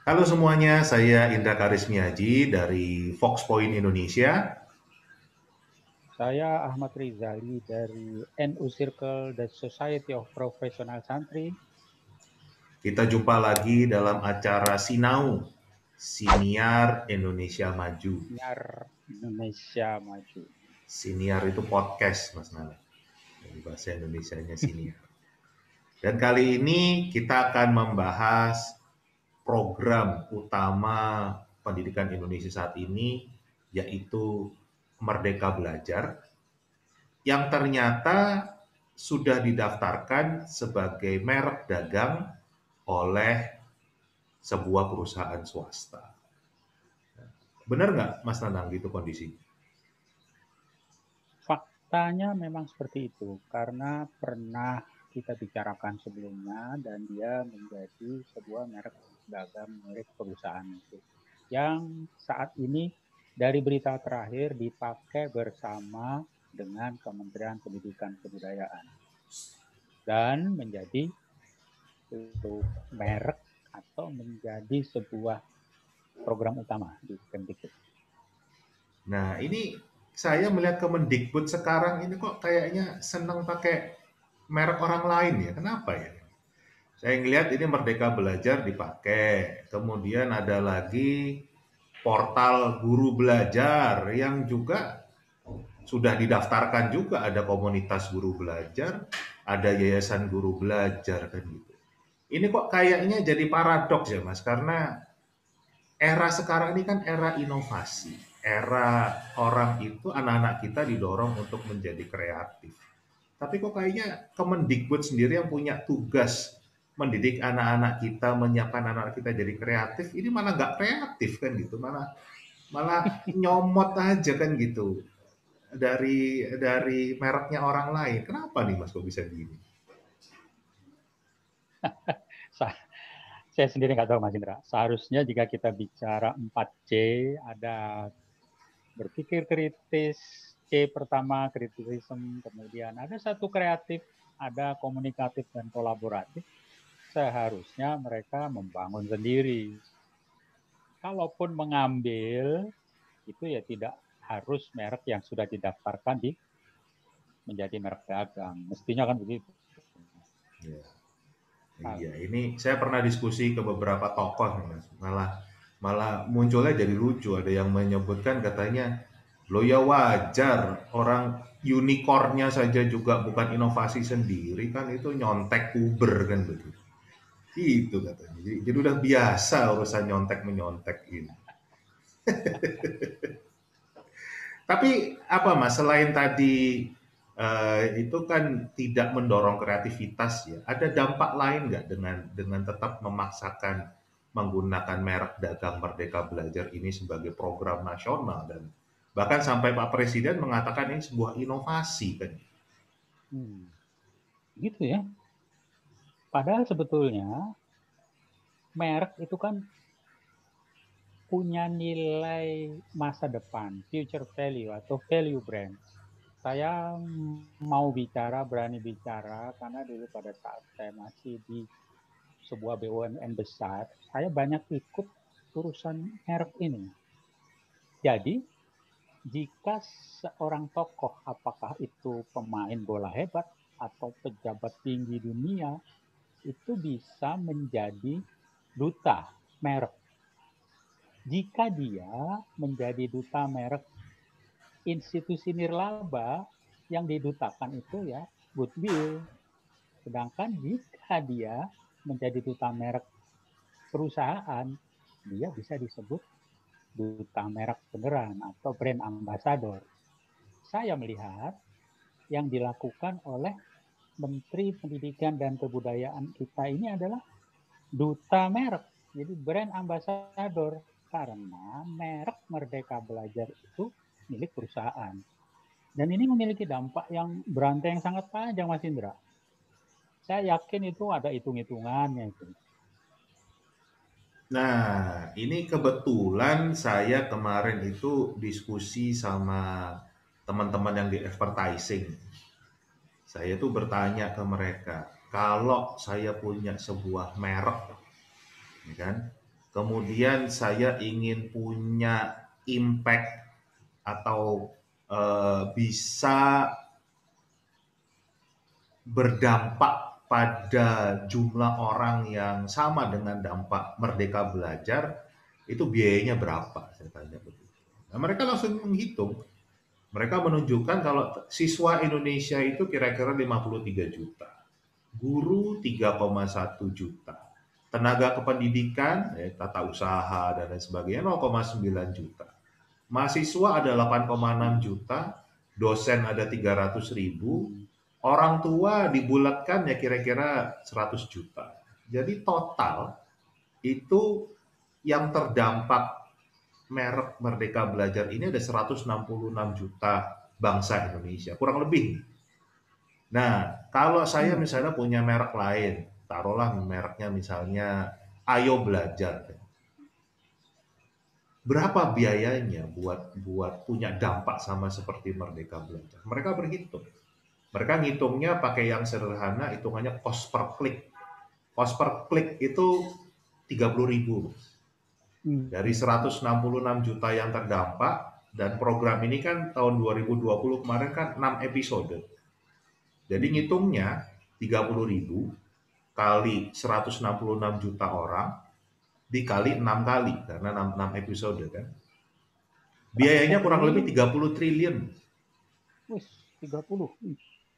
Halo semuanya, saya Indra Karismiaji dari Fox Point Indonesia. Saya Ahmad Rizali dari NU Circle, The Society of Professional Santri. Kita jumpa lagi dalam acara Sinau, Siniar Indonesia Maju. Sinar Indonesia Maju. Siniar itu podcast, Mas Nana. Dari bahasa Indonesianya Siniar. Dan kali ini kita akan membahas program utama pendidikan Indonesia saat ini, yaitu Merdeka Belajar, yang ternyata sudah didaftarkan sebagai merek dagang oleh sebuah perusahaan swasta. Benar nggak, Mas Nanang, gitu kondisinya? Faktanya memang seperti itu, karena pernah kita bicarakan sebelumnya dan dia menjadi sebuah merek dagang milik perusahaan itu. Yang saat ini dari berita terakhir dipakai bersama dengan Kementerian Pendidikan Kebudayaan dan menjadi merek atau menjadi sebuah program utama di Kemdikbud. Nah, ini saya melihat Kemendikbud sekarang ini kok kayaknya senang pakai merek orang lain ya. Kenapa ya? Saya ngelihat ini Merdeka Belajar dipakai. Kemudian ada lagi portal guru belajar yang juga sudah didaftarkan juga, ada komunitas guru belajar, ada yayasan guru belajar kan gitu. Ini kok kayaknya jadi paradoks ya Mas, karena era sekarang ini kan era inovasi. Era orang itu, anak-anak kita didorong untuk menjadi kreatif. Tapi kok kayaknya Kemendikbud sendiri yang punya tugas mendidik anak-anak kita, menyiapkan anak-anak kita jadi kreatif, ini malah nggak kreatif kan gitu, malah malah nyomot aja kan gitu dari mereknya orang lain. Kenapa nih Mas kok bisa gini? Saya sendiri nggak tahu Mas Indra. Seharusnya jika kita bicara 4C, ada berpikir kritis, C pertama kritisisme, kemudian ada satu kreatif, ada komunikatif dan kolaboratif. Seharusnya mereka membangun sendiri. Kalaupun mengambil, itu ya tidak harus merek yang sudah didaftarkan di menjadi merek dagang. Mestinya kan begitu. Ya, iya, ini saya pernah diskusi ke beberapa tokoh nih, Mas. Malah malah munculnya jadi lucu. Ada yang menyebutkan katanya, lo ya wajar orang unicornnya saja juga bukan inovasi sendiri kan itu nyontek Uber kan begitu. Itu katanya. Jadi udah biasa urusan nyontek menyontek ini. Tapi apa Mas, selain tadi itu kan tidak mendorong kreativitas ya, ada dampak lain nggak dengan tetap memaksakan menggunakan merek dagang Merdeka Belajar ini sebagai program nasional dan bahkan sampai Pak Presiden mengatakan ini sebuah inovasi kan? Hmm, gitu ya. Padahal sebetulnya merek itu kan punya nilai masa depan, future value atau value brand. Saya mau bicara, berani bicara, karena dulu pada saat saya masih di sebuah BUMN besar, saya banyak ikut urusan merek ini. Jadi, jika seorang tokoh, apakah itu pemain bola hebat atau pejabat tinggi dunia, itu bisa menjadi duta merek. Jika dia menjadi duta merek institusi nirlaba, yang didutakan itu ya goodwill. Sedangkan jika dia menjadi duta merek perusahaan, dia bisa disebut duta merek beneran atau brand ambassador. Saya melihat yang dilakukan oleh Menteri Pendidikan dan Kebudayaan kita ini adalah duta merek. Jadi brand ambassador karena merek Merdeka Belajar itu milik perusahaan. Dan ini memiliki dampak yang berantai yang sangat panjang, Mas Indra. Saya yakin itu ada hitung-hitungannya itu. Nah, ini kebetulan saya kemarin itu diskusi sama teman-teman yang di advertising. Saya tuh bertanya ke mereka, kalau saya punya sebuah merek, ya kan? kemudian saya ingin punya impact atau bisa berdampak pada jumlah orang yang sama dengan dampak Merdeka Belajar, itu biayanya berapa? Saya tanya begitu. Nah, mereka langsung menghitung. Mereka menunjukkan kalau siswa Indonesia itu kira-kira 53 juta, guru 3,1 juta, tenaga kependidikan, tata usaha dan lain sebagainya 0,9 juta. Mahasiswa ada 8,6 juta, dosen ada 300 ribu, orang tua dibulatkan ya kira-kira 100 juta. Jadi total itu yang terdampak merek Merdeka Belajar ini ada 166 juta bangsa Indonesia, kurang lebih. Nah, kalau saya misalnya punya merek lain, taruhlah mereknya misalnya Ayo Belajar. Berapa biayanya buat punya dampak sama seperti Merdeka Belajar? Mereka berhitung. Mereka ngitungnya pakai yang sederhana, hitungannya cost per klik. Cost per klik itu 30.000. Dari 166 juta yang terdampak, dan program ini kan tahun 2020 kemarin kan 6 episode. Jadi ngitungnya 30.000 kali 166 juta orang dikali 6 kali, karena 6 episode kan. Biayanya kurang lebih 30 triliun.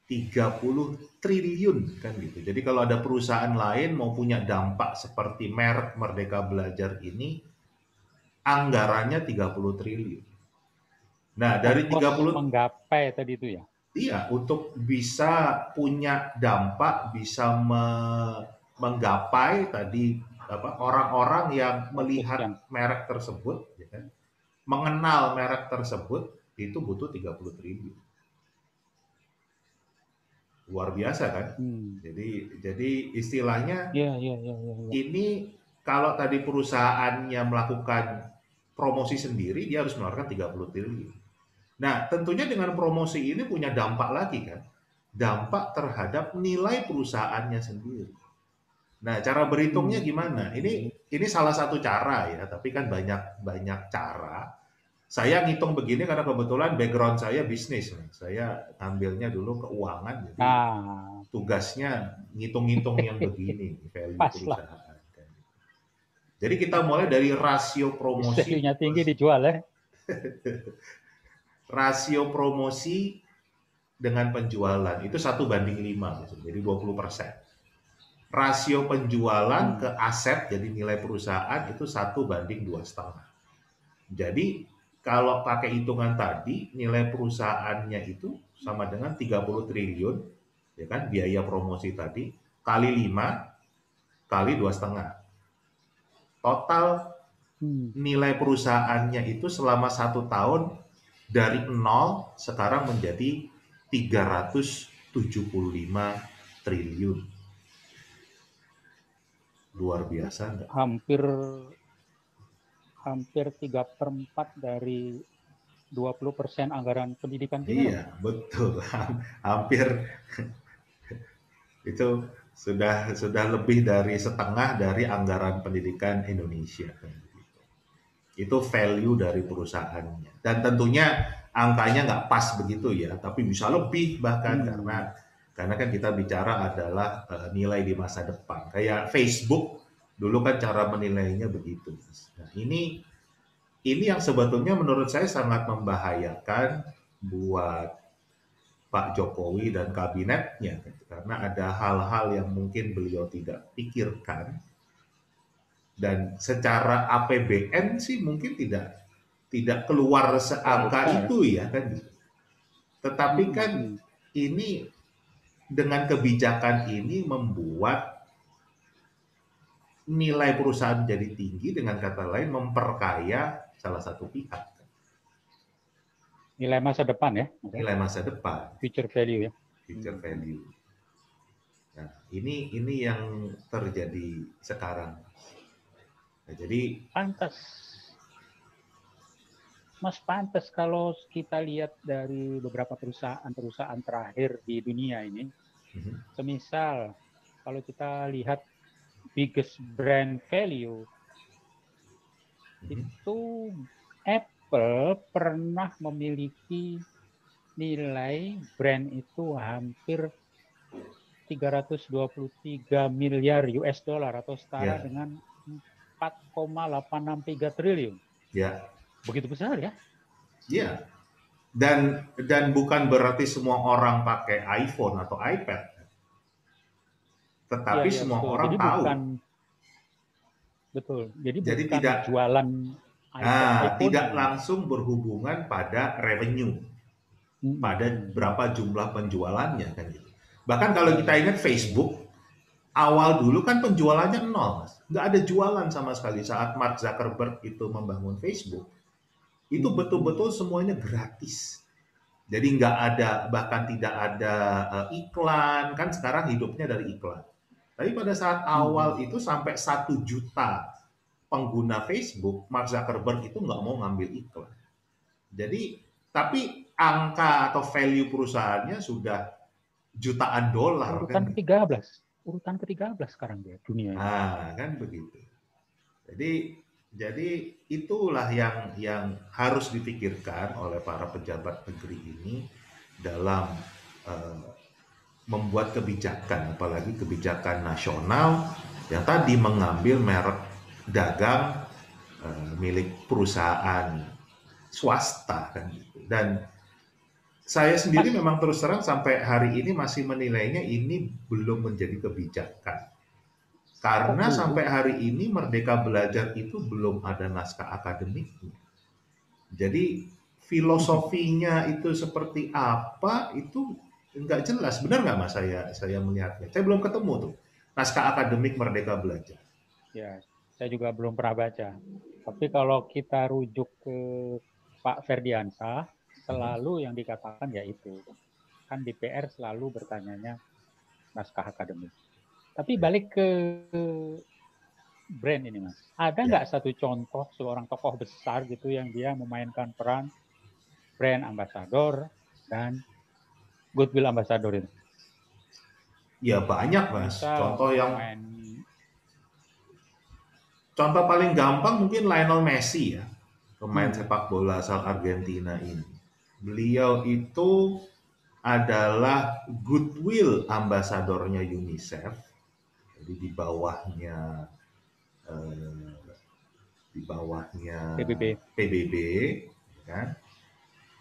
30 triliun kan gitu. Jadi kalau ada perusahaan lain mau punya dampak seperti merek Merdeka Belajar ini, anggarannya 30 triliun. Nah, dari 30 menggapai tadi itu ya. Iya, untuk bisa punya dampak, bisa menggapai tadi orang-orang yang melihat merek tersebut, ya kan? Mengenal merek tersebut, itu butuh 30 triliun. Luar biasa kan? Jadi istilahnya ini kalau tadi perusahaannya melakukan promosi sendiri, dia harus mengeluarkan 30 triliun. Nah, tentunya dengan promosi ini punya dampak lagi kan? Dampak terhadap nilai perusahaannya sendiri. Nah, cara berhitungnya gimana? Ini salah satu cara ya, tapi kan banyak cara. Saya ngitung begini karena kebetulan background saya bisnis. Saya ambilnya dulu keuangan, jadi tugasnya ngitung-ngitung yang begini, value perusahaan. Jadi kita mulai dari rasio promosi. Value-nya tinggi dijual ya. Rasio promosi dengan penjualan itu 1:5, jadi 20%. Rasio penjualan ke aset, jadi nilai perusahaan itu 1:2,5. Jadi kalau pakai hitungan tadi, nilai perusahaannya itu sama dengan 30 triliun, ya kan, biaya promosi tadi, kali 5, kali 2,5. Total nilai perusahaannya itu selama 1 tahun dari 0 sekarang menjadi 375 triliun. Luar biasa enggak? Hampir 3/4 dari 20% anggaran pendidikan kita. Iya, betul. Hampir itu sudah lebih dari setengah dari anggaran pendidikan Indonesia. Itu value dari perusahaannya. Dan tentunya angkanya nggak pas begitu ya, tapi bisa lebih bahkan karena kan kita bicara adalah nilai di masa depan. Kayak Facebook dulu kan cara menilainya begitu. Nah, ini yang sebetulnya menurut saya sangat membahayakan buat Pak Jokowi dan kabinetnya, karena ada hal-hal yang mungkin beliau tidak pikirkan, dan secara APBN sih mungkin tidak keluar seangka itu ya kan. Tetapi kan ini dengan kebijakan ini membuat nilai perusahaan jadi tinggi, dengan kata lain memperkaya salah satu pihak. Nilai masa depan ya. Nilai masa depan. Future value ya. Future value. Nah, ini yang terjadi sekarang. Nah, jadi pantas kalau kita lihat dari beberapa perusahaan terakhir di dunia ini. Semisal kalau kita lihat biggest brand value itu Apple pernah memiliki nilai brand itu hampir 323 miliar US dollar atau setara Ya, dengan 4,863 triliun. ya, Begitu besar ya. ya. Dan bukan berarti semua orang pakai iPhone atau iPad, Iya, tetapi iya semua betul. orang Jadi tahu. bukan betul. Jadi Jadi bukan tidak jualan tidak iPhone-nya. langsung berhubungan pada revenue, pada berapa jumlah penjualannya kan gitu. Bahkan kalau Ya, kita ya. ingat Facebook, awal dulu kan penjualannya nol, Mas. Nggak ada jualan sama sekali saat Mark Zuckerberg itu membangun Facebook. Itu betul-betul semuanya gratis. Jadi nggak ada, bahkan tidak ada iklan, kan sekarang hidupnya dari iklan. Tapi pada saat awal itu sampai 1 juta pengguna Facebook, Mark Zuckerberg itu nggak mau ngambil iklan. Jadi, tapi angka atau value perusahaannya sudah jutaan dolar kan. Urutan ke-13. Urutan ke-13 sekarang dia dunia ini. Kan begitu. Jadi itulah yang harus dipikirkan oleh para pejabat negeri ini dalam eh, membuat kebijakan, apalagi kebijakan nasional yang tadi mengambil merek dagang milik perusahaan swasta kan gitu. Dan saya sendiri Mas, memang terus terang sampai hari ini masih menilainya ini belum menjadi kebijakan. kok Karena belum? sampai hari ini Merdeka Belajar itu belum ada naskah akademiknya. Jadi filosofinya itu seperti apa itu nggak jelas. Benar nggak Mas saya melihatnya? Saya belum ketemu tuh naskah akademik Merdeka Belajar. Ya, saya juga belum pernah baca. Tapi kalau kita rujuk ke Pak Ferdiansah, Mhm. selalu yang dikatakan yaitu kan DPR selalu bertanyanya naskah akademik. Tapi Ya, balik ke brand ini, Mas. Ada ya. nggak satu contoh seorang tokoh besar gitu yang dia memainkan peran brand ambassador dan goodwill ambassador itu? Ya banyak Mas. Misal main Contoh paling gampang mungkin Lionel Messi ya, pemain hmm, sepak bola asal Argentina ini. Beliau itu adalah goodwill ambasadornya UNICEF, jadi eh, di bawahnya PBB. PBB, kan?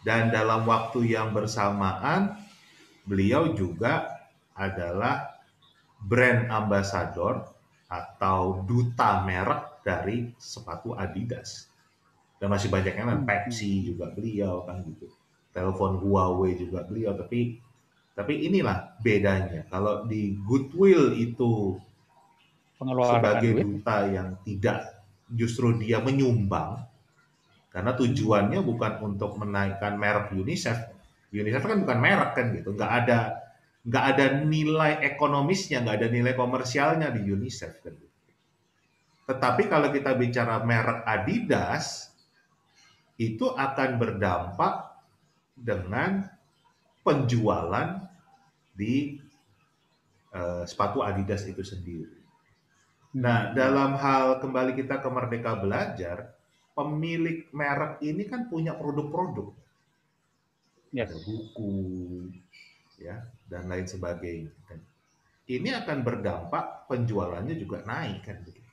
Dan dalam waktu yang bersamaan beliau juga adalah brand ambassador atau duta merek dari sepatu Adidas. Dan masih banyak yang lain, Hmm, hmm. Pepsi juga beliau kan gitu. Telepon Huawei juga beliau, tapi inilah bedanya. Kalau di Goodwill itu Pengeluaran sebagai duit. duta yang tidak, justru dia menyumbang karena tujuannya bukan untuk menaikkan merek UNICEF. UNICEF kan bukan merek kan gitu, nggak ada nilai ekonomisnya, nggak ada nilai komersialnya di UNICEF kan. Tetapi kalau kita bicara merek Adidas, itu akan berdampak dengan penjualan di sepatu Adidas itu sendiri. Nah, dalam hal kembali kita ke Merdeka Belajar, pemilik merek ini kan punya produk-produk, ada Yes. buku, ya, dan lain sebagainya. Kan. Ini akan berdampak penjualannya juga naik kan begitu.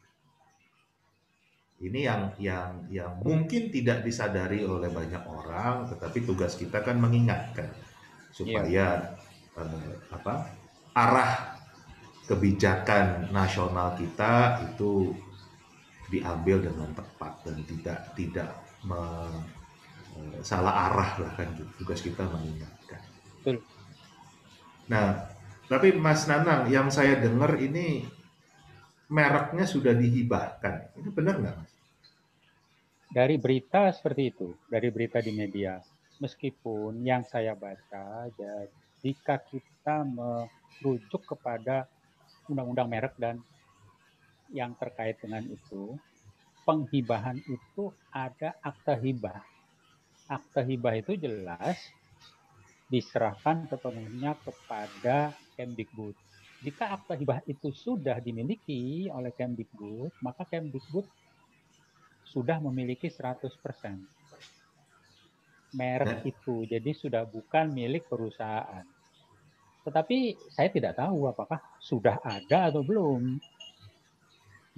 Ini yang mungkin tidak disadari oleh banyak orang, tetapi tugas kita kan mengingatkan Iya. supaya apa arah kebijakan nasional kita itu diambil dengan tepat dan tidak salah arah lah kan gitu. Tugas kita mengingatkan. Betul. Nah, tapi Mas Nanang yang saya dengar ini mereknya sudah dihibahkan. Ini benar nggak Mas? Dari berita seperti itu, dari berita di media. Meskipun yang saya baca, jika kita merujuk kepada undang-undang merek dan yang terkait dengan itu, penghibahan itu ada akta hibah. Akta hibah itu jelas diserahkan sepenuhnya kepada Kemdikbud. Jika akta hibah itu sudah dimiliki oleh Kemdikbud, maka Kemdikbud sudah memiliki 100% merek itu. Jadi sudah bukan milik perusahaan. Tetapi saya tidak tahu apakah sudah ada atau belum.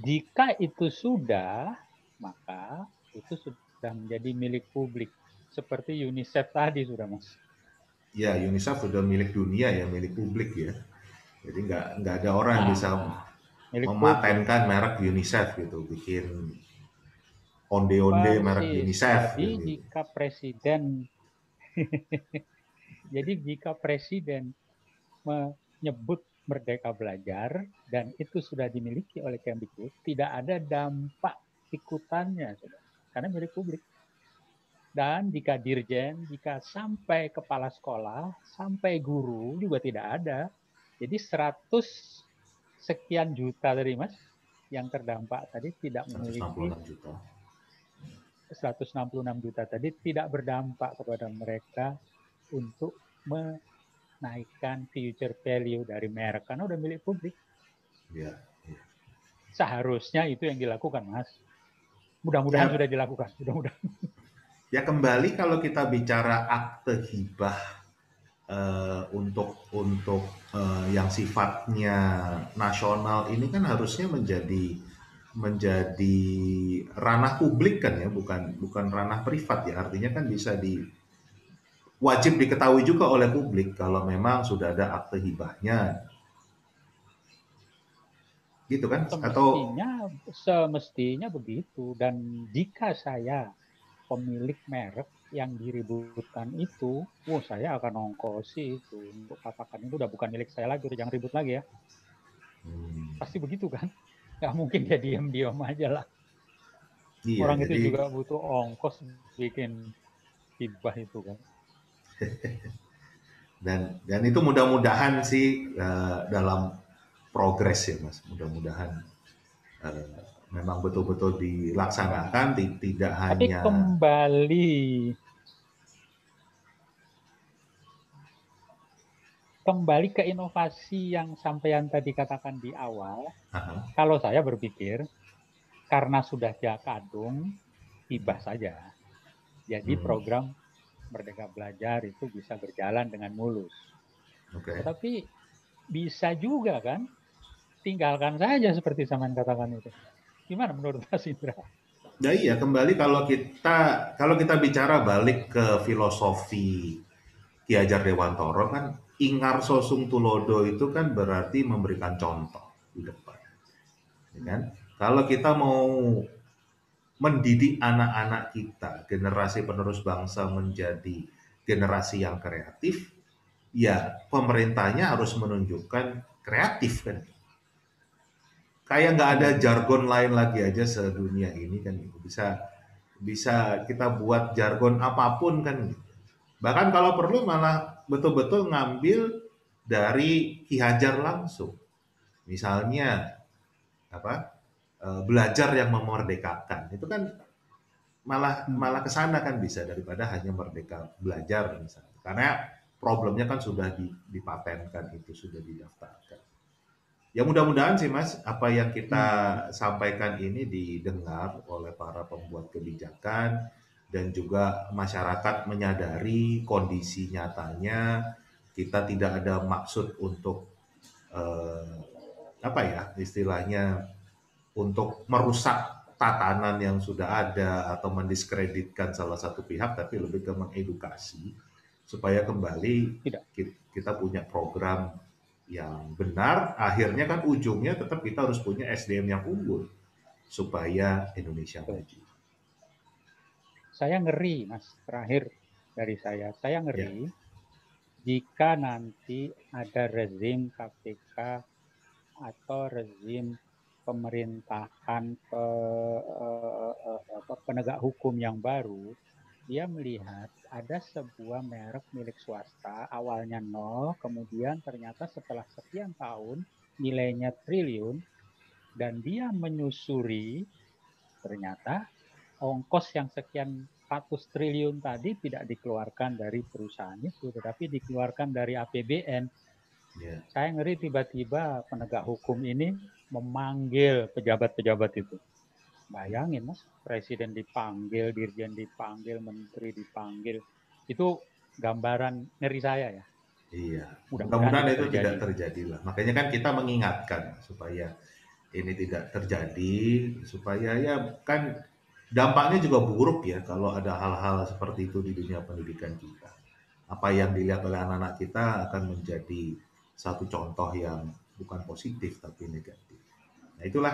Jika itu sudah, maka itu sudah menjadi milik publik. Seperti UNICEF tadi sudah, Mas. Ya, UNICEF sudah milik dunia ya, milik publik ya. Jadi nggak ada orang yang bisa Milik publik. mematenkan merek UNICEF gitu, bikin onde-onde merek Persis. UNICEF Jadi gitu. jika presiden jika presiden menyebut Merdeka Belajar dan itu sudah dimiliki oleh Kemdikbud, tidak ada dampak ikutannya, karena milik publik. Dan jika dirjen, jika sampai kepala sekolah, sampai guru juga tidak ada. Jadi 100 sekian juta tadi, Mas, yang terdampak tadi tidak memiliki 166 juta. 166 juta tadi tidak berdampak kepada mereka untuk menaikkan future value dari merek karena udah milik publik. Ya, ya. Seharusnya itu yang dilakukan, Mas. Mudah-mudahan Ya, sudah dilakukan. Mudah-mudahan. ya kembali kalau kita bicara akte hibah untuk yang sifatnya nasional ini kan harusnya menjadi ranah publik kan ya, bukan ranah privat ya. Artinya kan bisa wajib diketahui juga oleh publik kalau memang sudah ada akte hibahnya. Gitu kan? Atau Semestinya begitu. Dan jika saya pemilik merek yang diributkan itu, saya akan ongkosi itu untuk katakan itu udah bukan milik saya lagi, udah jangan ribut lagi ya. Pasti begitu kan? Nggak mungkin dia diam-diam aja lah. iya, Orang itu jadi juga butuh ongkos bikin hibah itu kan. dan itu mudah-mudahan sih dalam progres ya Mas. Mudah-mudahan memang betul-betul dilaksanakan, tidak Tapi hanya kembali ke inovasi yang sampean tadi katakan di awal, kalau saya berpikir karena sudah jakadung, hibah saja. Jadi program Merdeka Belajar itu bisa berjalan dengan mulus. Okay. Tetapi bisa juga kan, tinggalkan saja seperti sampean katakan itu. Gimana menurut Mas Indra? Ya iya, kembali kalau kita bicara balik ke filosofi Ki Hajar Dewantoro kan ingar sosung tulodo itu kan berarti memberikan contoh di depan. Ya kan? Kalau kita mau mendidik anak-anak kita, generasi penerus bangsa menjadi generasi yang kreatif, ya pemerintahnya harus menunjukkan kreatif kan. Kayak nggak ada jargon lain lagi aja sedunia ini kan. Bisa kita buat jargon apapun kan. Bahkan kalau perlu malah betul-betul ngambil dari Ki Hajar langsung. Misalnya apa? Belajar yang memerdekakan. Itu kan malah ke sana kan bisa daripada hanya merdeka belajar misalnya. Karena problemnya kan sudah dipatenkan, itu sudah didaftarkan. Ya mudah-mudahan sih Mas, apa yang kita sampaikan ini didengar oleh para pembuat kebijakan dan juga masyarakat menyadari kondisi nyatanya. Kita tidak ada maksud untuk apa ya istilahnya, untuk merusak tatanan yang sudah ada atau mendiskreditkan salah satu pihak, tapi lebih ke mengedukasi supaya kembali kita punya program yang benar. Akhirnya kan ujungnya tetap kita harus punya SDM yang unggul supaya Indonesia maju. Saya ngeri, Mas, terakhir dari saya ngeri jika nanti ada rezim KPK atau rezim pemerintahan penegak hukum yang baru, dia melihat ada sebuah merek milik swasta, awalnya 0, kemudian ternyata setelah sekian tahun nilainya triliun, dan dia menyusuri ternyata ongkos yang sekian ratus triliun tadi tidak dikeluarkan dari perusahaan itu, tetapi dikeluarkan dari APBN. Saya ngeri tiba-tiba penegak hukum ini memanggil pejabat-pejabat itu. Bayangin Mas, presiden dipanggil, dirjen dipanggil, menteri dipanggil. Itu gambaran ngeri saya ya. Iya, Mudah-mudahan mudah-mudahan tidak itu tidak terjadi. terjadi lah. Makanya kan kita mengingatkan supaya ini tidak terjadi, supaya ya kan dampaknya juga buruk ya kalau ada hal-hal seperti itu di dunia pendidikan kita. Apa yang dilihat oleh anak-anak kita akan menjadi satu contoh yang bukan positif tapi negatif. Nah itulah,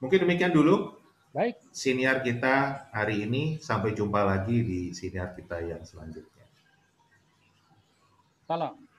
mungkin demikian dulu Baik, siniar kita hari ini. Sampai jumpa lagi di siniar kita yang selanjutnya. salam.